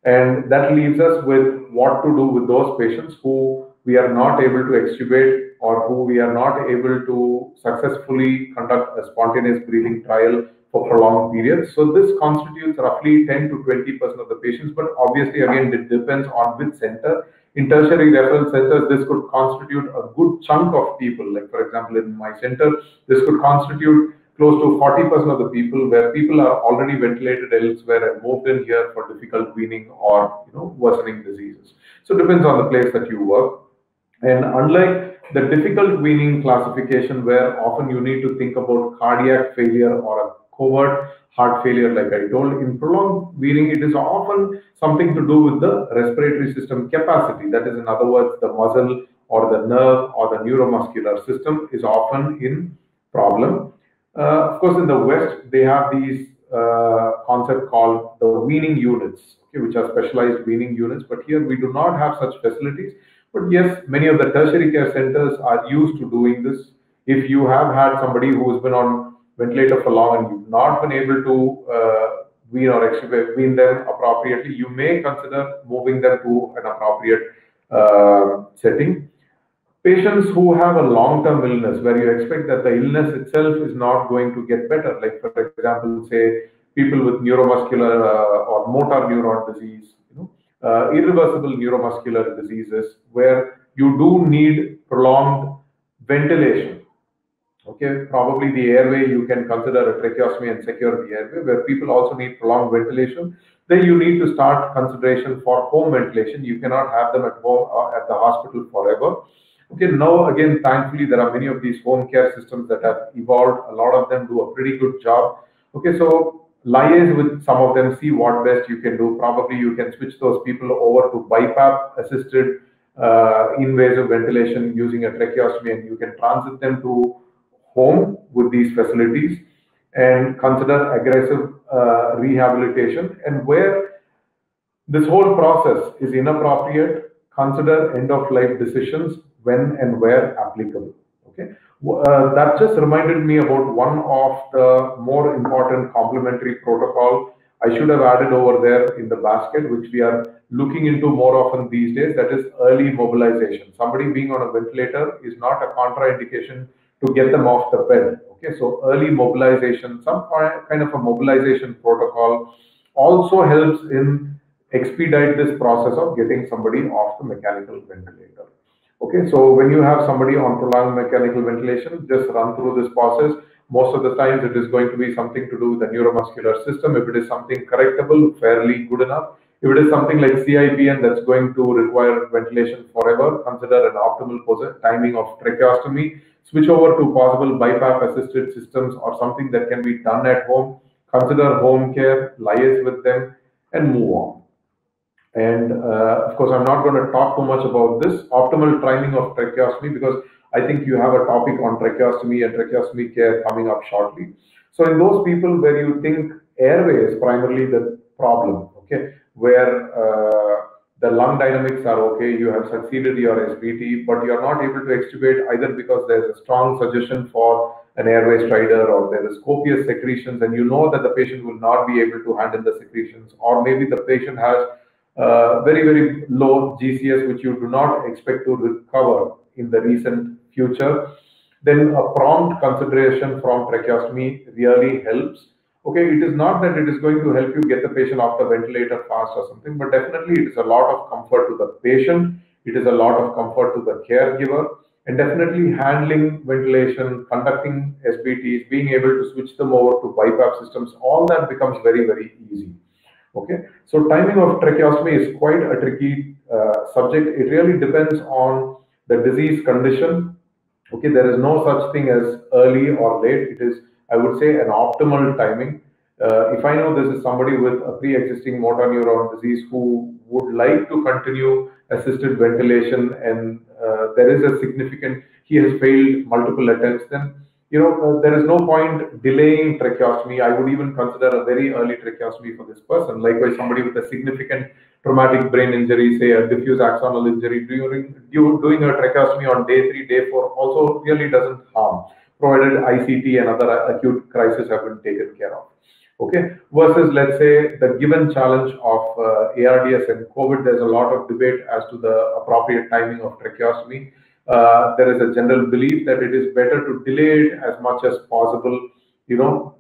And that leaves us with what to do with those patients who we are not able to extubate or who we are not able to successfully conduct a spontaneous breathing trial for prolonged periods. So this constitutes roughly 10 to 20% of the patients, but obviously again it depends on which center. In tertiary referral centers, this could constitute a good chunk of people. Like for example, in my center, this could constitute close to 40% of the people, where people are already ventilated elsewhere and moved in here for difficult weaning or worsening diseases. So it depends on the place that you work. And unlike the difficult weaning classification, where often you need to think about cardiac failure or a covert heart failure, like I told, in prolonged weaning, it is often something to do with the respiratory system capacity. That is, in other words, the muscle or the nerve or the neuromuscular system is often in problem. Of course, in the West, they have these concept called the weaning units, okay, which are specialized weaning units. But here we do not have such facilities. But yes, many of the tertiary care centers are used to doing this. If you have had somebody who has been on ventilator for long and you've not been able to wean or wean them appropriately, you may consider moving them to an appropriate setting. Patients who have a long-term illness, where you expect that the illness itself is not going to get better, like for example, say people with neuromuscular or motor neuron disease, irreversible neuromuscular diseases, where you do need prolonged ventilation. Okay, probably the airway, you can consider a tracheostomy and secure the airway, where people also need prolonged ventilation. Then you need to start consideration for home ventilation. You cannot have them at home or at the hospital forever. Okay, now again, thankfully, there are many of these home care systems that have evolved. A lot of them do a pretty good job. Okay, so liaise with some of them, see what best you can do. Probably you can switch those people over to BiPAP assisted invasive ventilation using a tracheostomy, and you can transit them to home with these facilities and consider aggressive rehabilitation. And where this whole process is inappropriate, consider end-of-life decisions when and where applicable. Okay, that just reminded me about one of the more important complementary protocol I should have added over there in the basket, which we are looking into more often these days. That is early mobilization. Somebody being on a ventilator is not a contraindication to get them off the bed. Okay, so early mobilization, some kind of a mobilization protocol also helps in expedite this process of getting somebody off the mechanical ventilator. Okay, so when you have somebody on prolonged mechanical ventilation, just run through this process. Most of the times it is going to be something to do with the neuromuscular system. If it is something correctable, fairly good enough. If it is something like CIPN that's going to require ventilation forever, consider an optimal timing of tracheostomy. Switch over to possible BiPAP assisted systems or something that can be done at home. Consider home care, liaise with them, and move on. And of course, I'm not going to talk too much about this optimal timing of tracheostomy, because I think you have a topic on tracheostomy and tracheostomy care coming up shortly. So in those people where you think airway is primarily the problem, okay, where the lung dynamics are okay, you have succeeded your SBT, but you're not able to extubate either because there's a strong suggestion for an airway strider or there is copious secretions and you know that the patient will not be able to handle the secretions, or maybe the patient has very, very low GCS, which you do not expect to recover in the recent future, then a prompt consideration from tracheostomy really helps. Okay, it is not that it is going to help you get the patient off the ventilator fast or something, but definitely it is a lot of comfort to the patient, it is a lot of comfort to the caregiver, and definitely handling ventilation, conducting SBTs, being able to switch them over to BiPAP systems, all that becomes very, very easy. Okay, so timing of tracheostomy is quite a tricky subject. It really depends on the disease condition. Okay, there is no such thing as early or late. It is, I would say, an optimal timing. If I know this is somebody with a pre-existing motor neuron disease who would like to continue assisted ventilation and there is a significant, he has failed multiple attempts, then there is no point delaying tracheostomy. I would even consider a very early tracheostomy for this person. Likewise, somebody with a significant traumatic brain injury, say a diffuse axonal injury, doing a tracheostomy on day 3, day 4 also really doesn't harm, provided ICT and other acute crises have been taken care of. Okay, versus let's say the given challenge of ARDS and COVID, there's a lot of debate as to the appropriate timing of tracheostomy. There is a general belief that it is better to delay it as much as possible, you know.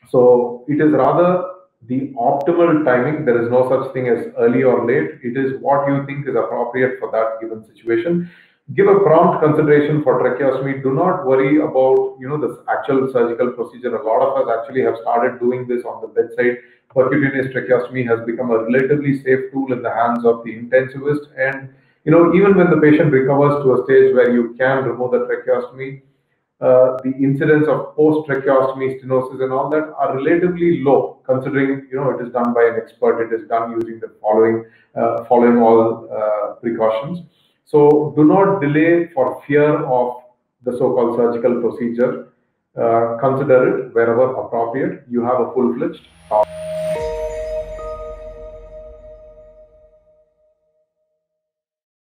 So it is rather the optimal timing. There is no such thing as early or late. It is what you think is appropriate for that given situation. Give a prompt consideration for tracheostomy. Do not worry about the actual surgical procedure. A lot of us actually have started doing this on the bedside. Percutaneous tracheostomy has become a relatively safe tool in the hands of the intensivist, and even when the patient recovers to a stage where you can remove the tracheostomy, the incidence of post-tracheostomy stenosis and all that are relatively low, considering it is done by an expert. It is done using the following all precautions. So do not delay for fear of the so-called surgical procedure. Consider it wherever appropriate. You have a full-fledged